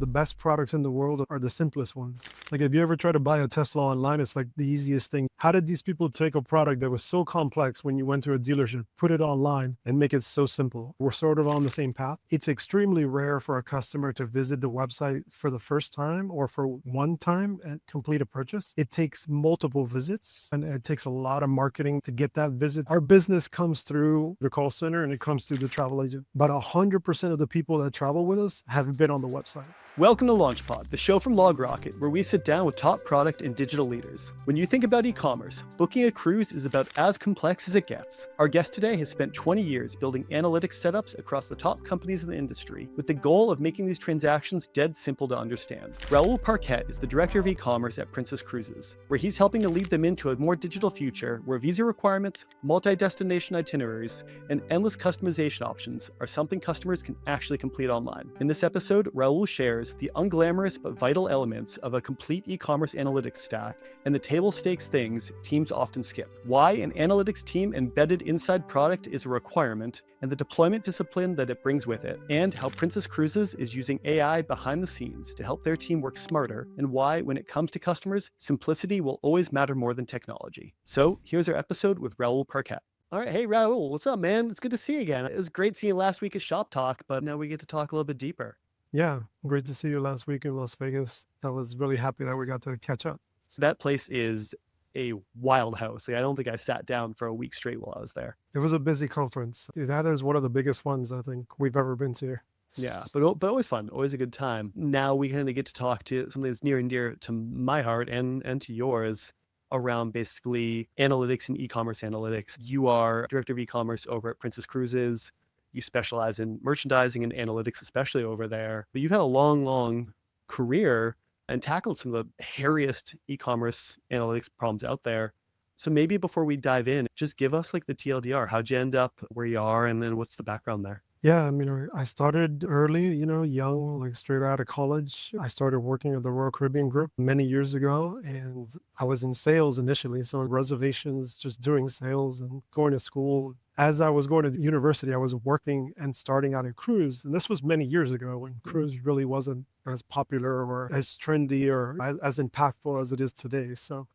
The best products in the world are the simplest ones. Like if you ever try to buy a Tesla online, it's like the easiest thing. How did these people take a product that was so complex when you went to a dealership, put it online and make it so simple? We're sort of on the same path. It's extremely rare for a customer to visit the website for the first time or for one time and complete a purchase. It takes multiple visits and it takes a lot of marketing to get that visit. Our business comes through the call center and it comes through the travel agent. About 100% of the people that travel with us have been on the website. Welcome to LaunchPod, the show from LogRocket, where we sit down with top product and digital leaders. When you think about e-commerce, booking a cruise is about as complex as it gets. Our guest today has spent 20 years building analytics setups across the top companies in the industry, with the goal of making these transactions dead simple to understand. Raul Parquet is the Director of Ecommerce at Princess Cruises, where he's helping to lead them into a more digital future where visa requirements, multi-destination itineraries, and endless customization options are something customers can actually complete online. In this episode, Raul shares the unglamorous but vital elements of a complete e-commerce analytics stack and the table stakes things teams often skip. Why an analytics team embedded inside product is a requirement and the deployment discipline that it brings with it, and how Princess Cruises is using AI behind the scenes to help their team work smarter, and why when it comes to customers, simplicity will always matter more than technology. So here's our episode with Raul Parquet. All right, hey Raul, what's up, man? It's good to see you again. It was great seeing you last week at Shop Talk, but now we get to talk a little bit deeper. Yeah, great to see you last week in Las Vegas. I was really happy that we got to catch up. That place is a wild house. Like, I don't think I sat down for a week straight while I was there. It was a busy conference. That is one of the biggest ones I think we've ever been to. Yeah, but always fun, always a good time. Now we kind of get to talk to something that's near and dear to my heart and to yours around basically analytics and e-commerce analytics. You are Director of Ecommerce over at Princess Cruises. You specialize in merchandising and analytics, especially over there. But you've had a long career and tackled some of the hairiest e-commerce analytics problems out there. So maybe before we dive in, just give us like the TLDR. How'd you end up where you are, and then what's the background there? Yeah, I mean, I started early, young, like straight out of college. I started working at the Royal Caribbean Group many years ago, and I was in sales initially. So reservations, just doing sales and going to school. As I was going to university, I was working and starting out in cruise. And this was many years ago when cruise really wasn't as popular or as trendy or as impactful as it is today. So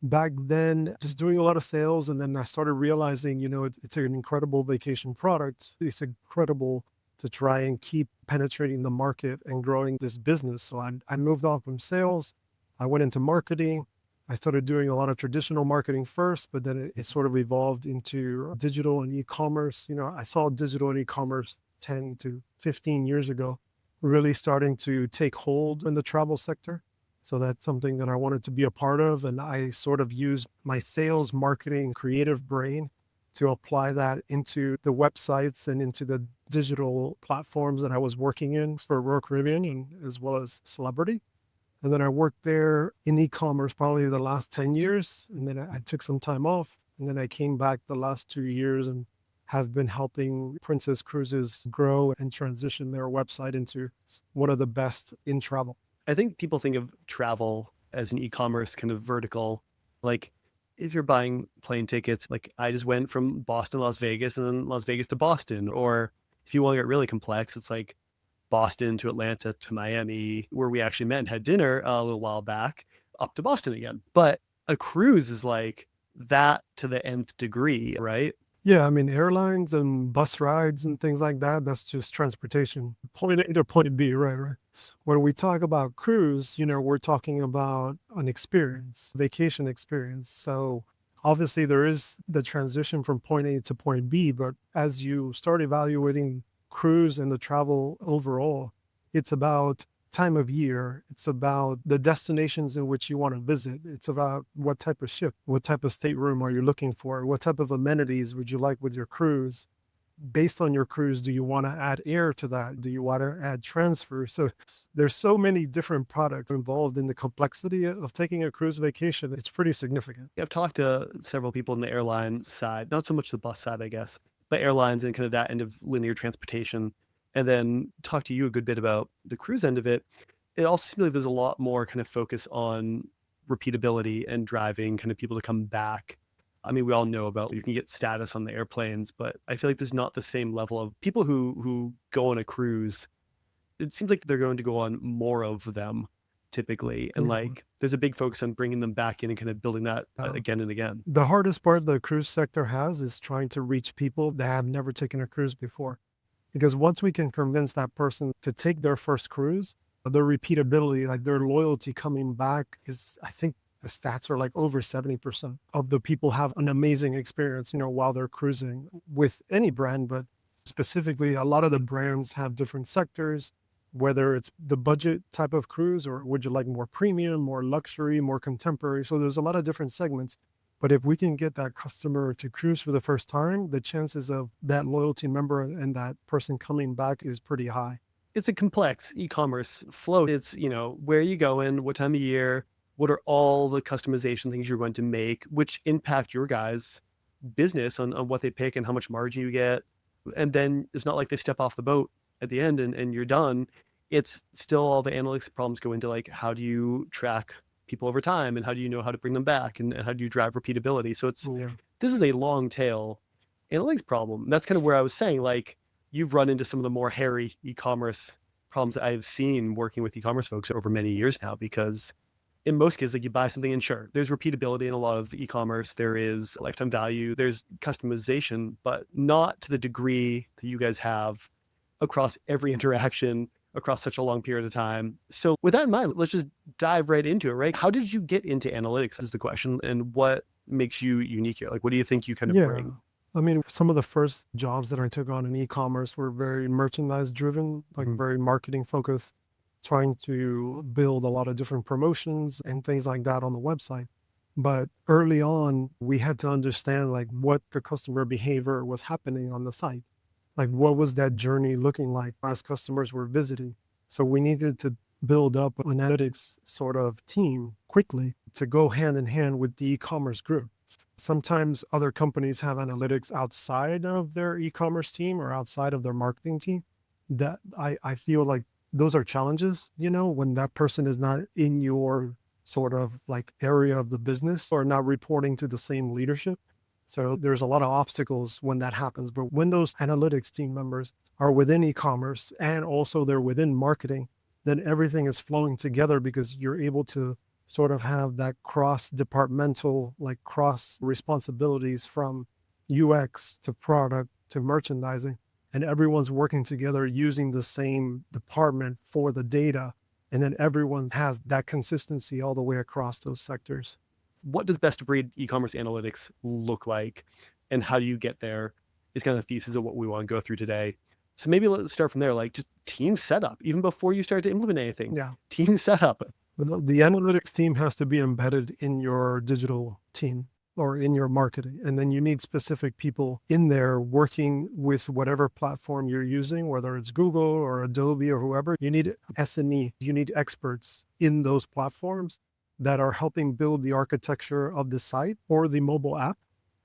back then, just doing a lot of sales. And then I started realizing, it's an incredible vacation product. It's incredible to try and keep penetrating the market and growing this business. So I moved on from sales. I went into marketing. I started doing a lot of traditional marketing first, but then it sort of evolved into digital and e-commerce. I saw digital and e-commerce 10 to 15 years ago, really starting to take hold in the travel sector. So that's something that I wanted to be a part of. And I sort of used my sales, marketing, creative brain to apply that into the websites and into the digital platforms that I was working in for Royal Caribbean and as well as Celebrity. And then I worked there in e-commerce probably the last 10 years. And then I took some time off. And then I came back the last 2 years and have been helping Princess Cruises grow and transition their website into one of the best in travel. I think people think of travel as an e-commerce kind of vertical. Like if you're buying plane tickets, like I just went from Boston to Las Vegas and then Las Vegas to Boston. Or if you want to get really complex, it's like Boston to Atlanta to Miami, where we actually met and had dinner a little while back, up to Boston again. But a cruise is like that to the nth degree, right? Yeah, I mean, airlines and bus rides and things like that, that's just transportation. Point A to point B, right? When we talk about cruise, we're talking about an experience, vacation experience. So obviously there is the transition from point A to point B, but as you start evaluating cruise and the travel overall, it's about time of year. It's about the destinations in which you want to visit. It's about what type of ship, what type of stateroom are you looking for? What type of amenities would you like with your cruise? Based on your cruise, do you want to add air to that? Do you want to add transfer? So there's so many different products involved in the complexity of taking a cruise vacation. It's pretty significant. I've talked to several people in the airline side, not so much the bus side, I guess, but airlines and kind of that end of linear transportation. And then talk to you a good bit about the cruise end of it. It also seems like there's a lot more kind of focus on repeatability and driving kind of people to come back. I mean, we all know about you can get status on the airplanes, but I feel like there's not the same level of people who go on a cruise it seems like they're going to go on more of them typically. And Yeah. like, there's a big focus on bringing them back in and kind of building that Uh, again and again. the hardest part the cruise sector has is trying to reach people that have never taken a cruise before. Because once we can convince that person to take their first cruise, their repeatability, like their loyalty coming back is, I think the stats are like over 70% of the people have an amazing experience, while they're cruising with any brand, but specifically a lot of the brands have different sectors, whether it's the budget type of cruise or would you like more premium, more luxury, more contemporary. So there's a lot of different segments. But if we can get that customer to cruise for the first time, the chances of that loyalty member and that person coming back is pretty high. It's a complex e-commerce flow. It's, where are you going? What time of year? What are all the customization things you're going to make, which impact your guys' business on what they pick and how much margin you get. And then it's not like they step off the boat at the end and you're done. It's still all the analytics problems go into like, how do you track people over time and how do you know how to bring them back and how do you drive repeatability? So Yeah. this is a long tail analytics problem. That's kind of where I was saying, like, you've run into some of the more hairy e-commerce problems that I've seen working with e-commerce folks over many years now, because in most cases, like you buy something and sure, there's repeatability in a lot of the e-commerce. There is lifetime value, there's customization, but not to the degree that you guys have across every interaction across such a long period of time. So with that in mind, let's just dive right into it, right? How did you get into analytics is the question, and what makes you unique here? Like, what do you think you kind of Yeah. bring? I mean, some of the first jobs that I took on in e-commerce were very merchandise driven, like Mhm. very marketing focused, trying to build a lot of different promotions and things like that on the website. But early on, we had to understand like what the customer behavior was happening on the site. Like what was that journey looking like as customers were visiting? So we needed to build up an analytics sort of team quickly to go hand in hand with the e-commerce group. Sometimes other companies have analytics outside of their e-commerce team or outside of their marketing team. That I feel like those are challenges, when that person is not in your sort of like area of the business or not reporting to the same leadership. So there's a lot of obstacles when that happens. But when those analytics team members are within e-commerce and also they're within marketing, then everything is flowing together because you're able to sort of have that cross departmental, like cross responsibilities from UX to product to merchandising. And everyone's working together using the same department for the data. And then everyone has that consistency all the way across those sectors. What does best of breed e-commerce analytics look like, and how do you get there is kind of the thesis of what we want to go through today. So maybe let's start from there, like just team setup, even before you start to implement anything. Yeah. Team setup. But the analytics team has to be embedded in your digital team or in your marketing. And then you need specific people in there working with whatever platform you're using, whether it's Google or Adobe or whoever. You need SME, you need experts in those platforms that are helping build the architecture of the site or the mobile app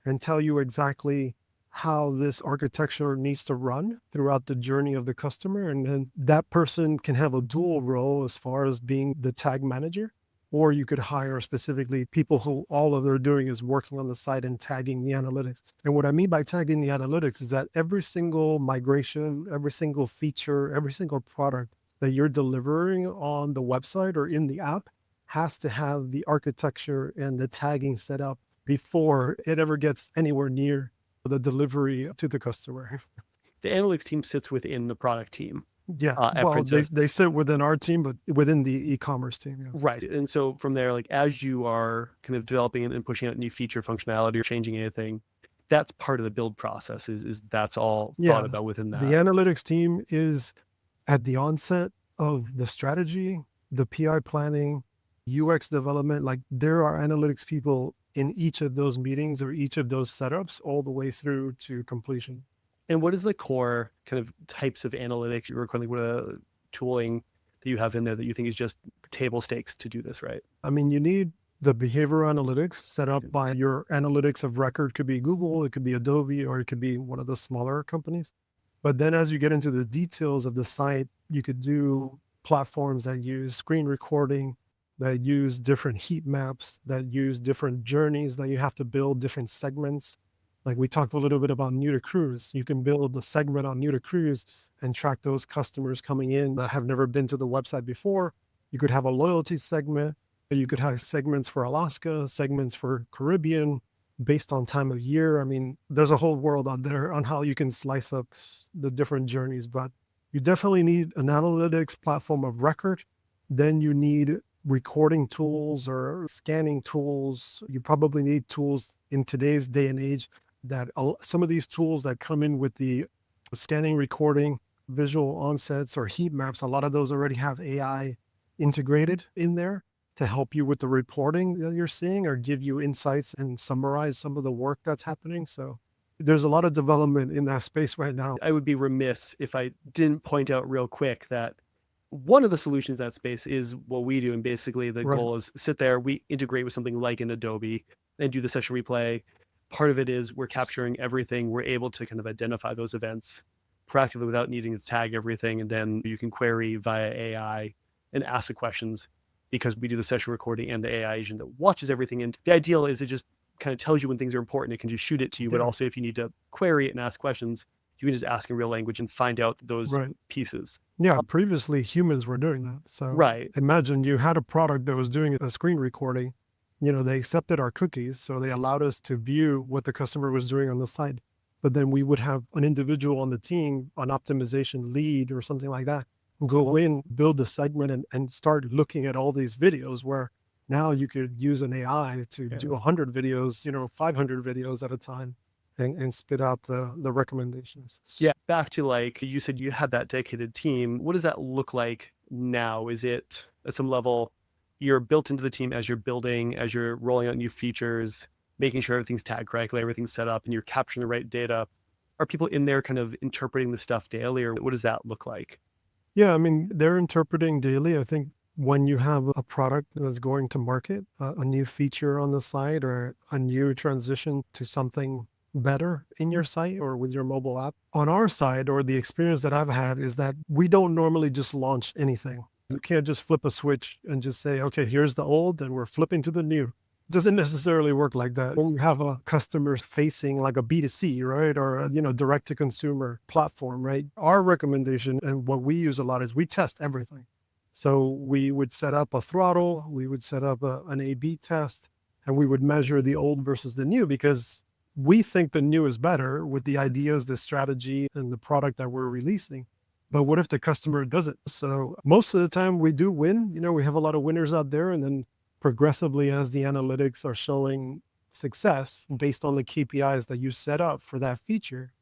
and tell you exactly how this architecture needs to run throughout the journey of the customer. And then that person can have a dual role as far as being the tag manager, or you could hire specifically people who all of they're doing is working on the site and tagging the analytics. And what I mean by tagging the analytics is that every single migration, every single feature, every single product that you're delivering on the website or in the app has to have the architecture and the tagging set up before it ever gets anywhere near the delivery to the customer. The analytics team sits within the product team Yeah. at Well, Princess. they sit within our team, but within the e-commerce team. Yeah. Right. And so from there, like as you are kind of developing and pushing out new feature functionality or changing anything, that's part of the build process is that's all thought Yeah. about within The that. analytics team is at the onset of the strategy, the PI planning, UX development. Like there are analytics people in each of those meetings or each of those setups all the way through to completion. And what is the core kind of types of analytics you're currently, what tooling that you have in there that you think is just table stakes to do this right? I mean, you need the behavioral analytics set up by your analytics of record. Could be Google, it could be Adobe, or it could be one of the smaller companies. But then as you get into the details of the site, you could do platforms that use screen recording, that use different heat maps, that use different journeys that you have to build different segments. Like we talked a little bit about new to cruise. You can build a segment on new to cruise and track those customers coming in that have never been to the website before. You could have a loyalty segment. You could have segments for Alaska, segments for Caribbean based on time of year. I mean, there's a whole world out there on how you can slice up the different journeys, but you definitely need an analytics platform of record. Then you need recording tools or scanning tools. You probably need tools in today's day and age that some of these tools that come in with the scanning, recording, visual onsets or heat maps, a lot of those already have AI integrated in there to help you with the reporting that you're seeing or give you insights and summarize some of the work that's happening. So there's a lot of development in that space right now. I would be remiss if I didn't point out real quick that one of the solutions in that space is what we do. And basically the Right. goal is sit there, we integrate with something like an Adobe and do the session replay. Part of it is we're capturing everything. We're able to kind of identify those events proactively without needing to tag everything. And then you can query via AI and ask the questions because we do the session recording and the AI agent that watches everything. And the ideal is it just kind of tells you when things are important. It can just shoot it to you. But Yeah. also if you need to query it and ask questions, you can just ask in real language and find out those Right. pieces. Yeah. Previously, humans were doing that. So Right. imagine you had a product that was doing a screen recording. They accepted our cookies. So they allowed us to view what the customer was doing on the site. But then we would have an individual on the team, an optimization lead or something like that, go in, build a segment and start looking at all these videos where now you could use an AI to do 100 videos, 500 videos at a time and spit out the recommendations. Yeah. Back to like you said, you had that dedicated team. What does that look like now? Is it at some level you're built into the team as you're building, as you're rolling out new features, making sure everything's tagged correctly, everything's set up, and you're capturing the right data? Are people in there kind of interpreting the stuff daily, or what does that look like? Yeah, I mean, they're interpreting daily. I think when you have a product that's going to market, a new feature on the site or a new transition to something better in your site or with your mobile app, on our side, or the experience that I've had is that we don't normally just launch anything. You can't just flip a switch and just say, okay, here's the old and we're flipping to the new. Doesn't necessarily work like that. When you have a customer facing like a B2C, right? Or a, direct to consumer platform, right? Our recommendation and what we use a lot is we test everything. So we would set up a throttle, we would set up an A/B test, and we would measure the old versus the new because we think the new is better with the ideas, the strategy, and the product that we're releasing. But what if the customer doesn't? So most of the time we do win. We have a lot of winners out there, and then progressively as the analytics are showing success based on the KPIs that you set up for that feature,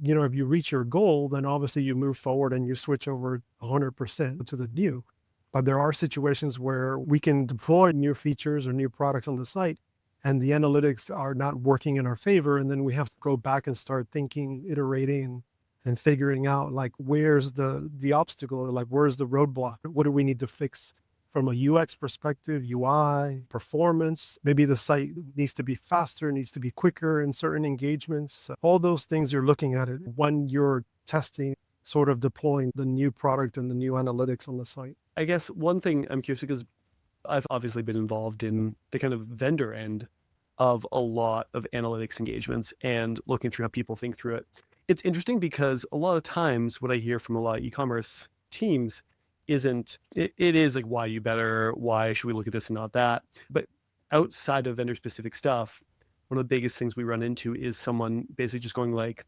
if you reach your goal, then obviously you move forward and you switch over 100% to the new. But there are situations where we can deploy new features or new products on the site and the analytics are not working in our favor. And then we have to go back and start thinking, iterating and figuring out like, where's the obstacle or like, where's the roadblock? What do we need to fix? From a UX perspective, UI, performance, maybe the site needs to be faster, needs to be quicker in certain engagements. All those things you're looking at it when you're testing, sort of deploying the new product and the new analytics on the site. I guess one thing I'm curious because I've obviously been involved in the kind of vendor end of a lot of analytics engagements and looking through how people think through it. It's interesting because a lot of times what I hear from a lot of e-commerce teams it is like, why you better, why should we look at this and not that? But outside of vendor specific stuff, one of the biggest things we run into is someone basically just going like,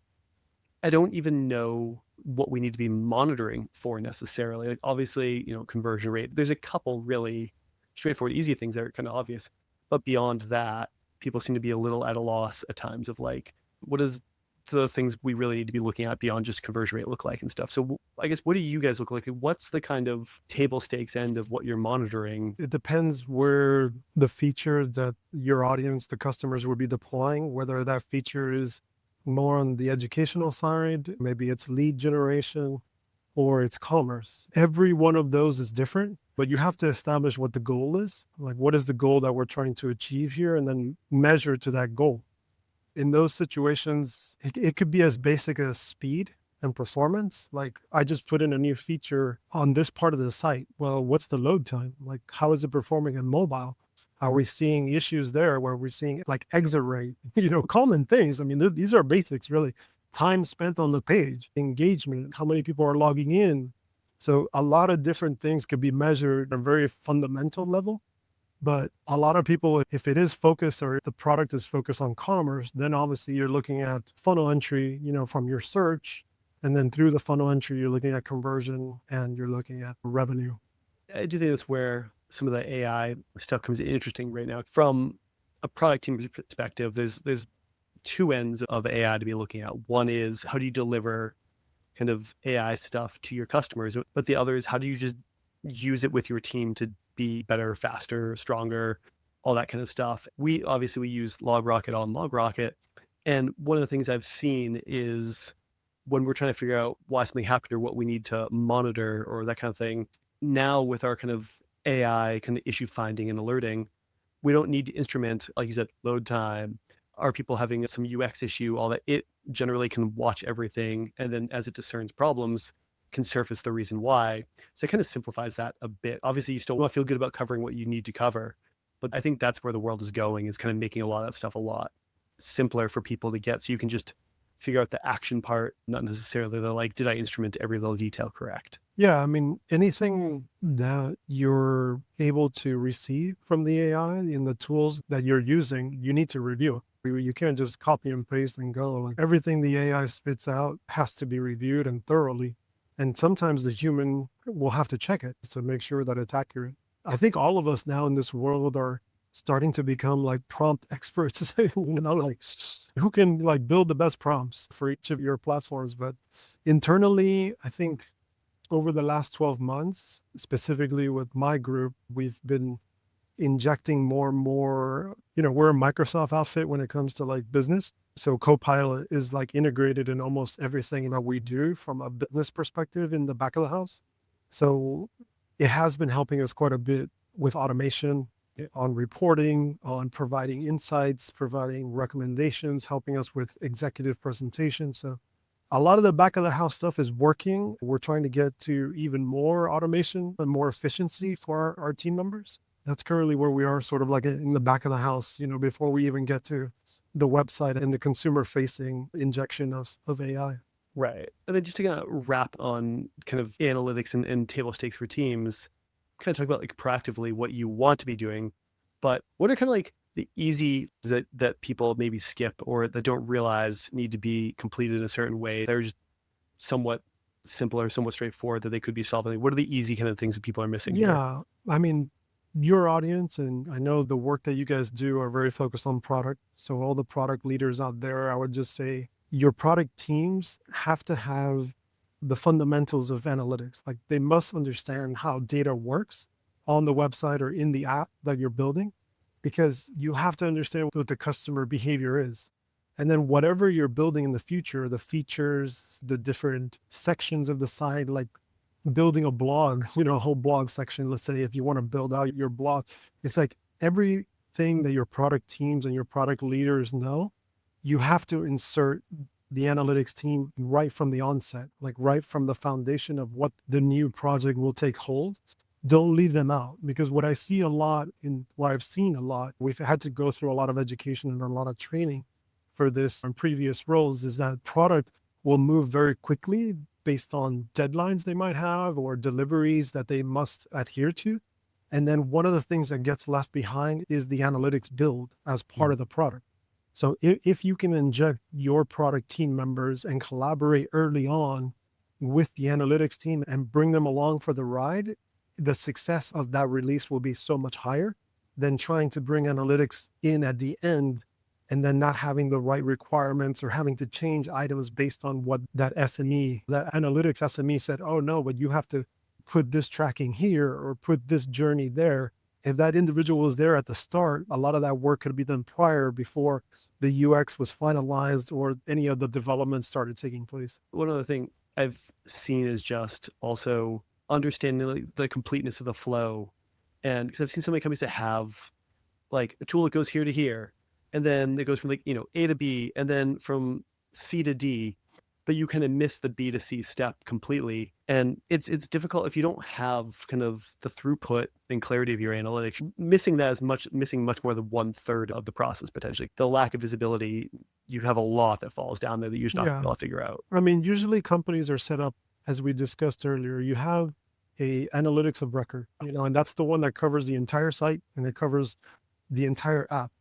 I don't even know what we need to be monitoring for necessarily. Like obviously, conversion rate, there's a couple really straightforward, easy things that are kind of obvious. But beyond that, people seem to be a little at a loss at times of like, what is the things we really need to be looking at beyond just conversion rate look like and stuff. So I guess, what do you guys look like? What's the kind of table stakes end of what you're monitoring? It depends where the feature that your audience, the customers would be deploying, whether that feature is more on the educational side, maybe it's lead generation or it's commerce. Every one of those is different, but you have to establish what the goal is. Like, what is the goal that we're trying to achieve here? And then measure to that goal. In those situations, it could be as basic as speed and performance. Like, I just put in a new feature on this part of the site. Well, what's the load time? Like, how is it performing in mobile? Are we seeing issues there where we're seeing like exit rate, common things? I mean, these are basics, really. Time spent on the page, engagement, how many people are logging in. So a lot of different things could be measured at a very fundamental level. But a lot of people, if it is focused or the product is focused on commerce, then obviously you're looking at funnel entry, from your search. And then through the funnel entry, you're looking at conversion and you're looking at revenue. I do think that's where some of the AI stuff comes in interesting right now. From a product team perspective, there's two ends of AI to be looking at. One is how do you deliver kind of AI stuff to your customers, but the other is how do you just use it with your team to be better, faster, stronger, all that kind of stuff. We use LogRocket on LogRocket, and one of the things I've seen is when we're trying to figure out why something happened or what we need to monitor or that kind of thing. Now with our kind of AI kind of issue finding and alerting, we don't need to instrument, like you said, load time. Are people having some UX issue? All that, it generally can watch everything, and then as it discerns problems, can surface the reason why. So it kind of simplifies that a bit. Obviously, you still want to feel good about covering what you need to cover, but I think that's where the world is going, is kind of making a lot of that stuff a lot simpler for people to get. So you can just figure out the action part, not necessarily the like, did I instrument every little detail correct? Yeah, I mean, anything that you're able to receive from the AI in the tools that you're using, you need to review. You can't just copy and paste and go. Like everything the AI spits out has to be reviewed and thoroughly. And sometimes the human will have to check it to make sure that it's accurate. I think all of us now in this world are starting to become like prompt experts, like who can like build the best prompts for each of your platforms. But internally, I think over the last 12 months, specifically with my group, we've been injecting more and more, we're a Microsoft outfit when it comes to like business. So Copilot is like integrated in almost everything that we do from a business perspective in the back of the house. So it has been helping us quite a bit with automation, on reporting, on providing insights, providing recommendations, helping us with executive presentations. So a lot of the back of the house stuff is working. We're trying to get to even more automation and more efficiency for our team members. That's currently where we are, sort of like in the back of the house, before we even get to the website and the consumer facing injection of AI. Right. And then just to kind of wrap on kind of analytics and table stakes for teams, kind of talk about like proactively what you want to be doing, but what are kind of like the easy that people maybe skip or that don't realize need to be completed in a certain way? They're just somewhat simpler, somewhat straightforward that they could be solving. What are the easy kind of things that people are missing here? Yeah. I mean, your audience, and I know the work that you guys do are very focused on product. So all the product leaders out there, I would just say your product teams have to have the fundamentals of analytics. Like they must understand how data works on the website or in the app that you're building, because you have to understand what the customer behavior is. And then whatever you're building in the future, the features, the different sections of the site, like building a blog, a whole blog section, let's say if you want to build out your blog, it's like everything that your product teams and your product leaders know, you have to insert the analytics team right from the onset, like right from the foundation of what the new project will take hold. Don't leave them out, because what I see a lot in what I've seen a lot, we've had to go through a lot of education and a lot of training for this in previous roles, is that product will move very quickly based on deadlines they might have or deliveries that they must adhere to. And then one of the things that gets left behind is the analytics build as part of the product. So if you can inject your product team members and collaborate early on with the analytics team and bring them along for the ride, the success of that release will be so much higher than trying to bring analytics in at the end and then not having the right requirements or having to change items based on what that analytics SME said, oh no, but you have to put this tracking here or put this journey there. If that individual was there at the start, a lot of that work could be done prior, before the UX was finalized or any of the development started taking place. One other thing I've seen is just also understanding the completeness of the flow. And because I've seen so many companies that have like a tool that goes here to here, and then it goes from like, A to B, and then from C to D. but you kind of miss the B2C step completely. And it's difficult if you don't have kind of the throughput and clarity of your analytics. Missing that is missing much more than 1/3 of the process potentially. The lack of visibility, you have a lot that falls down there that you're just not Yeah. going to figure out. I mean, usually companies are set up, as we discussed earlier, you have a analytics of record, and that's the one that covers the entire site and it covers the entire app.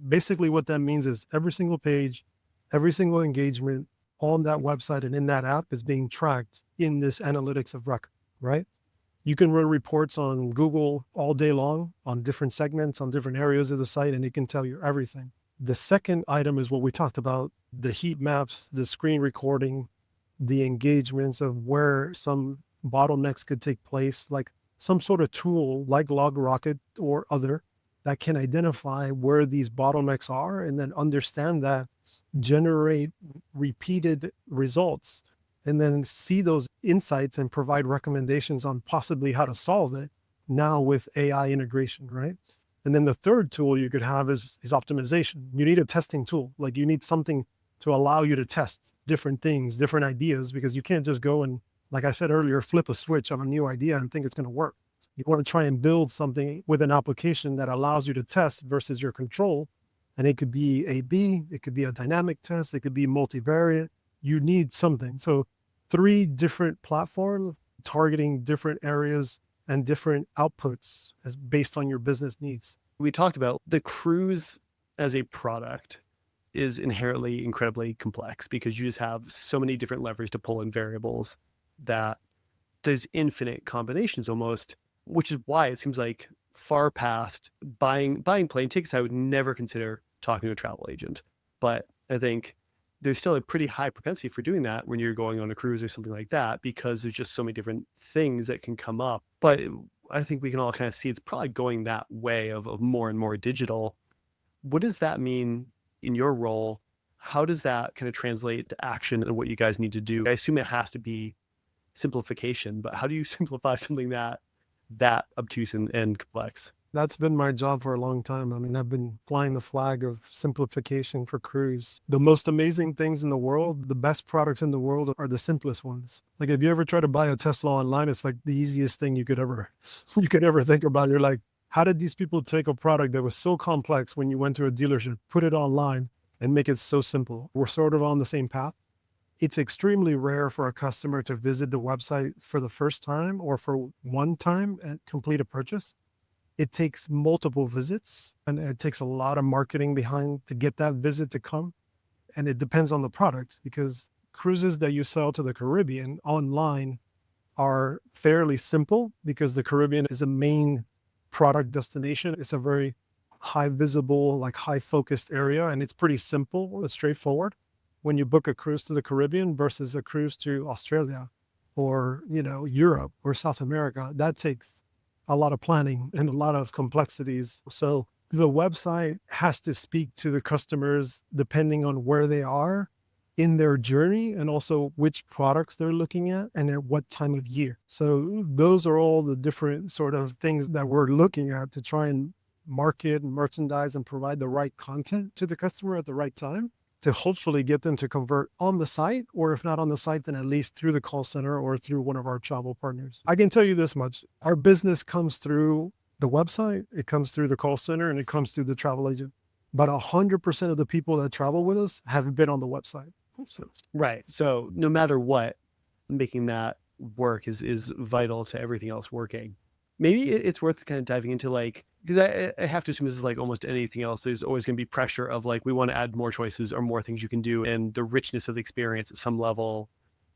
Basically, what that means is every single page, every single engagement on that website and in that app is being tracked in this analytics of record, right? You can run reports on Google all day long on different segments, on different areas of the site, and it can tell you everything. The second item is what we talked about, the heat maps, the screen recording, the engagements of where some bottlenecks could take place, like some sort of tool like LogRocket or other that can identify where these bottlenecks are and then understand that, generate repeated results, and then see those insights and provide recommendations on possibly how to solve it now with AI integration, right? And then the third tool you could have is optimization. You need a testing tool. Like you need something to allow you to test different things, different ideas, because you can't just go and, like I said earlier, flip a switch on a new idea and think it's going to work. You want to try and build something with an application that allows you to test versus your control. And it could be A/B, it could be a dynamic test, it could be multivariate. You need something. So 3 different platforms targeting different areas and different outputs as based on your business needs. We talked about the cruise as a product is inherently incredibly complex because you just have so many different levers to pull in variables that there's infinite combinations almost, which is why it seems like far past buying plane tickets. I would never consider talking to a travel agent, but I think there's still a pretty high propensity for doing that when you're going on a cruise or something like that, because there's just so many different things that can come up. But I think we can all kind of see it's probably going that way of more and more digital. What does that mean in your role? How does that kind of translate to action and what you guys need to do? I assume it has to be simplification, but how do you simplify something that obtuse and complex? That's been my job for a long time. I mean, I've been flying the flag of simplification for cruise. The most amazing things in the world, the best products in the world are the simplest ones. Like if you ever try to buy a Tesla online, it's like the easiest thing you could ever think about. You're like, how did these people take a product that was so complex when you went to a dealership, put it online and make it so simple? We're sort of on the same path. It's extremely rare for a customer to visit the website for the first time or for one time and complete a purchase. It takes multiple visits and it takes a lot of marketing behind to get that visit to come. And it depends on the product, because cruises that you sell to the Caribbean online are fairly simple because the Caribbean is a main product destination. It's a very high visible, like high focused area, and it's pretty simple, it's straightforward. When you book a cruise to the Caribbean versus a cruise to Australia or, Europe or South America, that takes a lot of planning and a lot of complexities. So the website has to speak to the customers depending on where they are in their journey and also which products they're looking at and at what time of year. So those are all the different sort of things that we're looking at to try and market and merchandise and provide the right content to the customer at the right time to hopefully get them to convert on the site, or if not on the site, then at least through the call center or through one of our travel partners. I can tell you this much. Our business comes through the website, it comes through the call center, and it comes through the travel agent. But 100% of the people that travel with us have been on the website. So, Right. So no matter what, making that work is vital to everything else working. Maybe it's worth kind of diving into, like, because I have to assume this is like almost anything else. There's always going to be pressure of like, we want to add more choices or more things you can do. And the richness of the experience at some level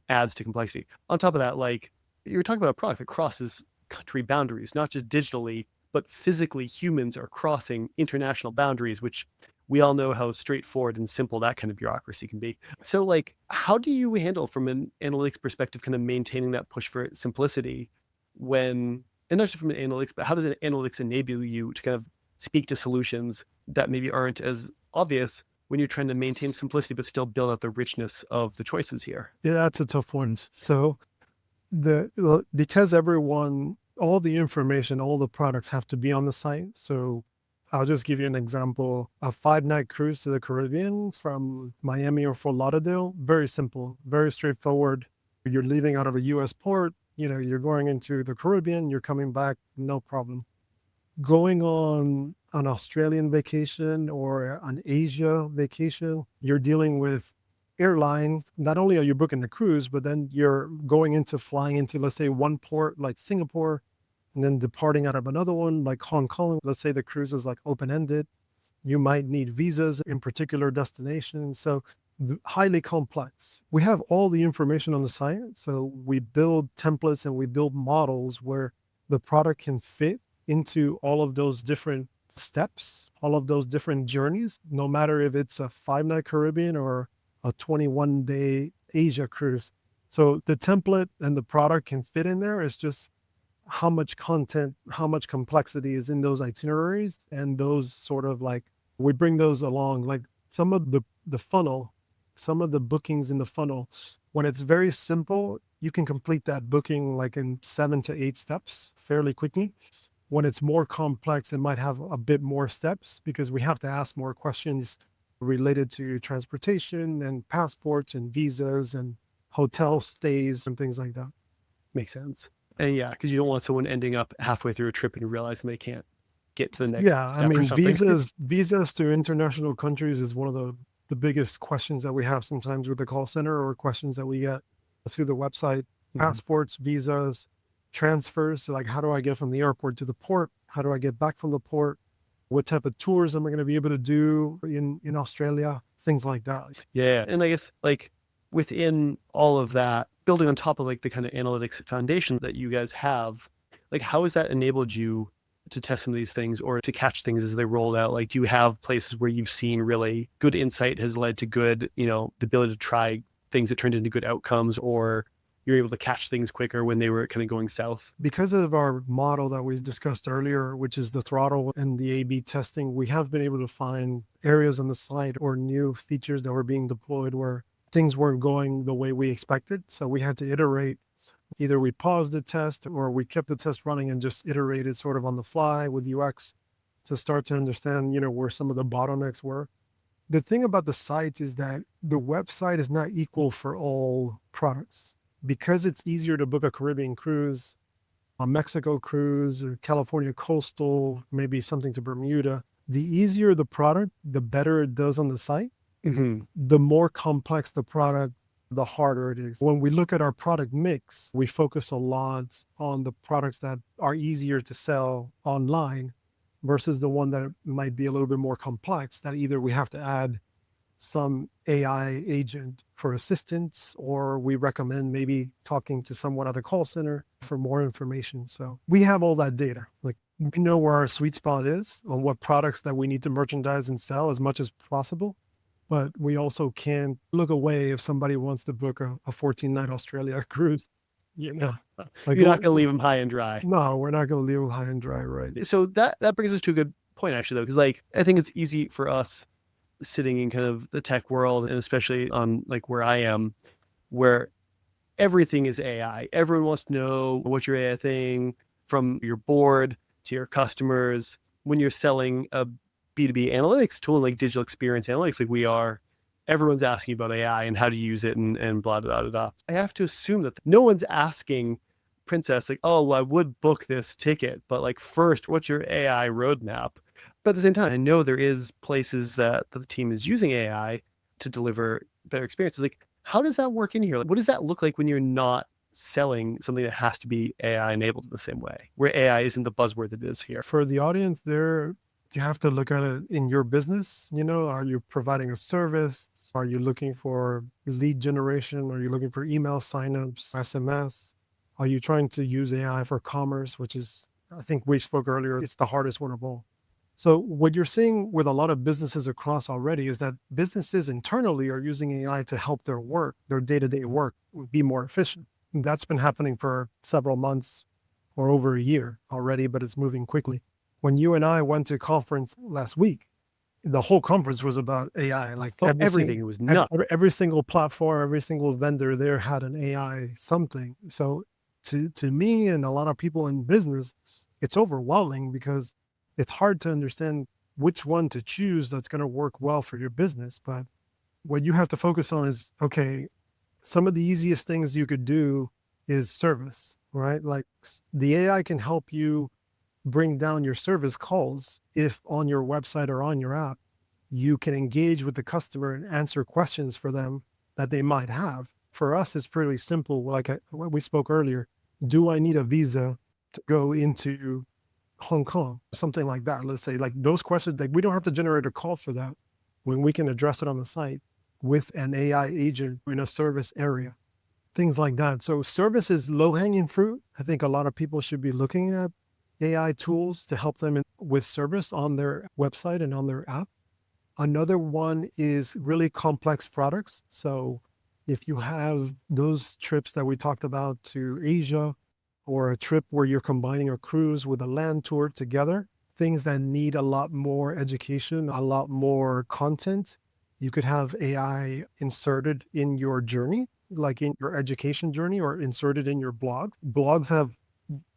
adds to complexity. On top of that, like you're talking about a product that crosses country boundaries, not just digitally, but physically humans are crossing international boundaries, which we all know how straightforward and simple that kind of bureaucracy can be. So like, how do you handle from an analytics perspective, kind of maintaining that push for simplicity when, and not just from an analytics, but how does an analytics enable you to kind of speak to solutions that maybe aren't as obvious when you're trying to maintain simplicity, but still build out the richness of the choices here? yeah, that's a tough one. So because all the information, all the products have to be on the site. So I'll just give you an example. A 5-night cruise to the Caribbean from Miami or Fort Lauderdale, very simple, very straightforward. You're leaving out of a US port, you're going into the Caribbean, you're coming back, no problem. Going on an Australian vacation or an Asia vacation, you're dealing with airlines. Not only are you booking the cruise, but then you're flying into, let's say, one port like Singapore, and then departing out of another one like Hong Kong. Let's say the cruise is like open-ended. You might need visas in particular destinations. So highly complex. We have all the information on the site. So we build templates and we build models where the product can fit into all of those different steps, all of those different journeys, no matter if it's a 5-night Caribbean or a 21-day Asia cruise. So the template and the product can fit in there. It's just how much content, how much complexity is in those itineraries, and those sort of like, we bring those along, like some of the funnel, some of the bookings in the funnel. When it's very simple, you can complete that booking like in 7 to 8 steps fairly quickly. When it's more complex, it might have a bit more steps because we have to ask more questions related to transportation and passports and visas and hotel stays and things like that. Makes sense. And yeah, because you don't want someone ending up halfway through a trip and realizing they can't get to the next Yeah, I step or mean, something. visas to international countries is one of the biggest questions that we have sometimes with the call center, or questions that we get through the website. Passports, visas, transfers. So like, how do I get from the airport to the port? How do I get back from the port? What type of tours am I going to be able to do in Australia? Things like that. Yeah. And I guess like within all of that, building on top of like the kind of analytics foundation that you guys have, like how has that enabled you to test some of these things or to catch things as they roll out? Like, do you have places where you've seen really good insight has led to good, the ability to try things that turned into good outcomes, or you're able to catch things quicker when they were kind of going south? Because of our model that we discussed earlier, which is the throttle and the A/B testing, we have been able to find areas on the site or new features that were being deployed where things weren't going the way we expected. So we had to iterate. Either we paused the test or we kept the test running and just iterated sort of on the fly with UX to start to understand, where some of the bottlenecks were. The thing about the site is that the website is not equal for all products. Because it's easier to book a Caribbean cruise, a Mexico cruise, or California coastal, maybe something to Bermuda, the easier the product, the better it does on the site. The more complex the product, the harder it is. When we look at our product mix, we focus a lot on the products that are easier to sell online versus the one that might be a little bit more complex, that either we have to add some AI agent for assistance, or we recommend maybe talking to someone at the call center for more information. So we have all that data. Like, we know where our sweet spot is on what products that we need to merchandise and sell as much as possible. But we also can't look away if somebody wants to book a 14-night Australia cruise. Like, You're not going to leave them high and dry. No, we're not going to leave them high and dry, right? So that brings us to a good point, actually, though, because like I think it's easy for us sitting in kind of the tech world, and especially on like where I am, where everything is AI. Everyone wants to know what's your AI thing, from your board to your customers. When you're selling a B2B analytics tool, like digital experience analytics, like we are, everyone's asking about AI and how to use it and blah, blah, blah, blah. I have to assume that no one's asking Princess, like, oh, well, I would book this ticket, but like, first, what's your AI roadmap? But at the same time, I know there is places that the team is using AI to deliver better experiences. Like, how does that work in here? Like, what does that look like when you're not selling something that has to be AI enabled in the same way, where AI isn't the buzzword that it is here? For the audience there, you have to look at it in your business. Are you providing a service? Are you looking for lead generation? Are you looking for email signups, SMS? Are you trying to use AI for commerce, which is, I think we spoke earlier, it's the hardest one of all. So what you're seeing with a lot of businesses across already is that businesses internally are using AI to help their work, their day-to-day work, be more efficient. And that's been happening for several months or over a year already, but it's moving quickly. When you and I went to a conference last week, the whole conference was about AI. Like, Everything was nuts. Every single platform, every single vendor there had an AI something. So to me and a lot of people in business, it's overwhelming because it's hard to understand which one to choose that's going to work well for your business. But what you have to focus on is, okay, some of the easiest things you could do is service, right? Like the AI can help you bring down your service calls if on your website or on your app, you can engage with the customer and answer questions for them that they might have. For us, it's pretty simple. Like what we spoke earlier, do I need a visa to go into Hong Kong? Something like that. Let's say like those questions, like we don't have to generate a call for that when we can address it on the site with an AI agent in a service area, things like that. So service is low hanging fruit. I think a lot of people should be looking at AI tools to help them with service on their website and on their app. Another one is really complex products. So if you have those trips that we talked about to Asia, or a trip where you're combining a cruise with a land tour together, things that need a lot more education, a lot more content, you could have AI inserted in your journey, like in your education journey, or inserted in your blog. Blogs have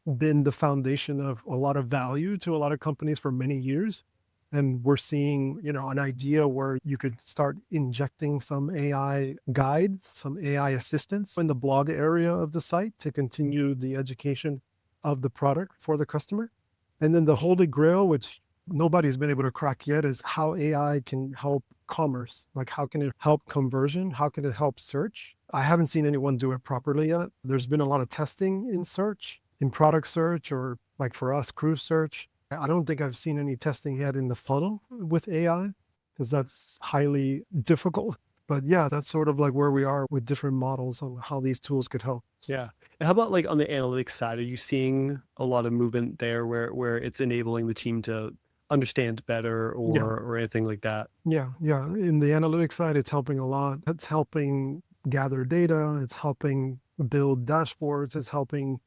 been the foundation of a lot of value to a lot of companies for many years. And we're seeing, an idea where you could start injecting some AI guides, some AI assistance in the blog area of the site to continue the education of the product for the customer. And then the holy grail, which nobody's been able to crack yet, is how AI can help commerce. Like, how can it help conversion? How can it help search? I haven't seen anyone do it properly yet. There's been a lot of testing in search, in product search, or like for us, cruise search. I don't think I've seen any testing yet in the funnel with AI, because that's highly difficult. But yeah, that's sort of like where we are with different models on how these tools could help. Yeah. And how about like on the analytics side? Are you seeing a lot of movement there where it's enabling the team to understand better Yeah, or anything like that? yeah. In the analytics side, it's helping a lot. It's helping gather data. It's helping build dashboards. It's helping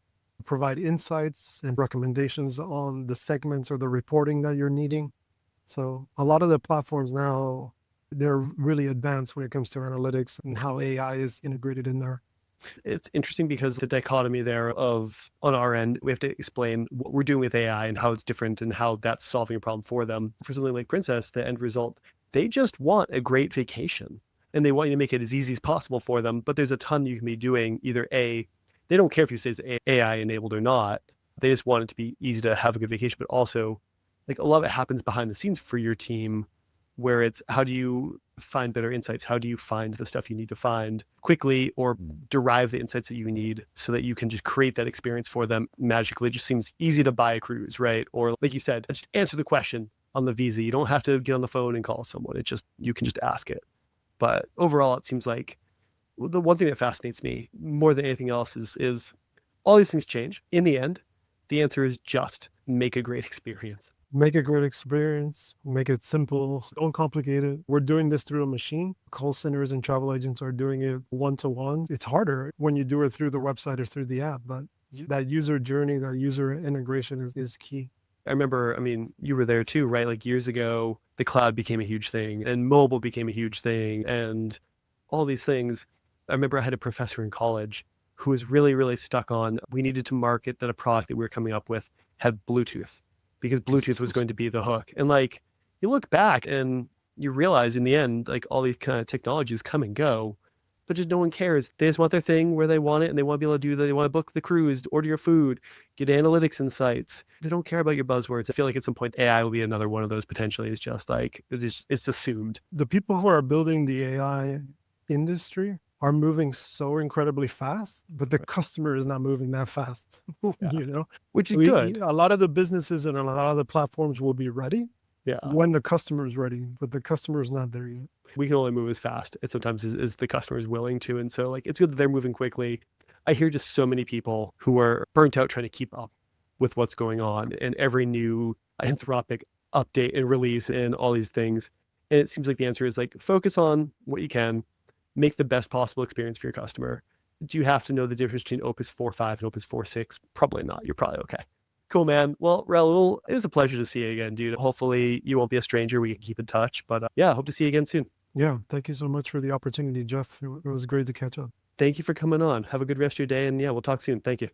provide insights and recommendations on the segments or the reporting that you're needing. So a lot of the platforms now, they're really advanced when it comes to analytics and how AI is integrated in there. It's interesting because the dichotomy there of, on our end, we have to explain what we're doing with AI and how it's different and how that's solving a problem for them. For something like Princess, the end result, they just want a great vacation and they want you to make it as easy as possible for them. But there's a ton you can be doing. Either they don't care if you say it's AI enabled or not. They just want it to be easy to have a good vacation, but also like a lot of it happens behind the scenes for your team, where it's how do you find better insights? How do you find the stuff you need to find quickly or derive the insights that you need so that you can just create that experience for them magically? It just seems easy to buy a cruise, right? Or like you said, just answer the question on the visa. You don't have to get on the phone and call someone. You can just ask it. But overall, it seems like the one thing that fascinates me more than anything else is all these things change. In the end, the answer is just make a great experience. Make a great experience, make it simple, don't complicate it. We're doing this through a machine. Call centers and travel agents are doing it one-to-one. It's harder when you do it through the website or through the app, but that user journey, that user integration is key. I remember, you were there too, right? Like years ago, the cloud became a huge thing and mobile became a huge thing and all these things. I remember I had a professor in college who was really, really stuck on, we needed to market that a product that we were coming up with had Bluetooth, because Bluetooth was going to be the hook. And like, you look back and you realize in the end, like all these kind of technologies come and go, but just no one cares. They just want their thing where they want it and they want to be able to do that. They want to book the cruise, order your food, get analytics insights. They don't care about your buzzwords. I feel like at some point AI will be another one of those potentially. It's just like, it's assumed. The people who are building the AI industry are moving so incredibly fast, but the customer is not moving that fast, Yeah. Which is We- good. A lot of the businesses and a lot of the platforms will be ready Yeah. when the customer is ready, but the customer is not there yet. We can only move as fast as sometimes as the customer is willing to. And so like, it's good that they're moving quickly. I hear just so many people who are burnt out trying to keep up with what's going on and every new Anthropic update and release and all these things. And it seems like the answer is like, focus on what you can, make the best possible experience for your customer. Do you have to know the difference between Opus 4.5 and Opus 4.6? Probably not. You're probably okay. Cool, man. Well, Raul, it was a pleasure to see you again, dude. Hopefully you won't be a stranger. We can keep in touch. But yeah, hope to see you again soon. Yeah, thank you so much for the opportunity, Jeff. It was great to catch up. Thank you for coming on. Have a good rest of your day. And yeah, we'll talk soon. Thank you.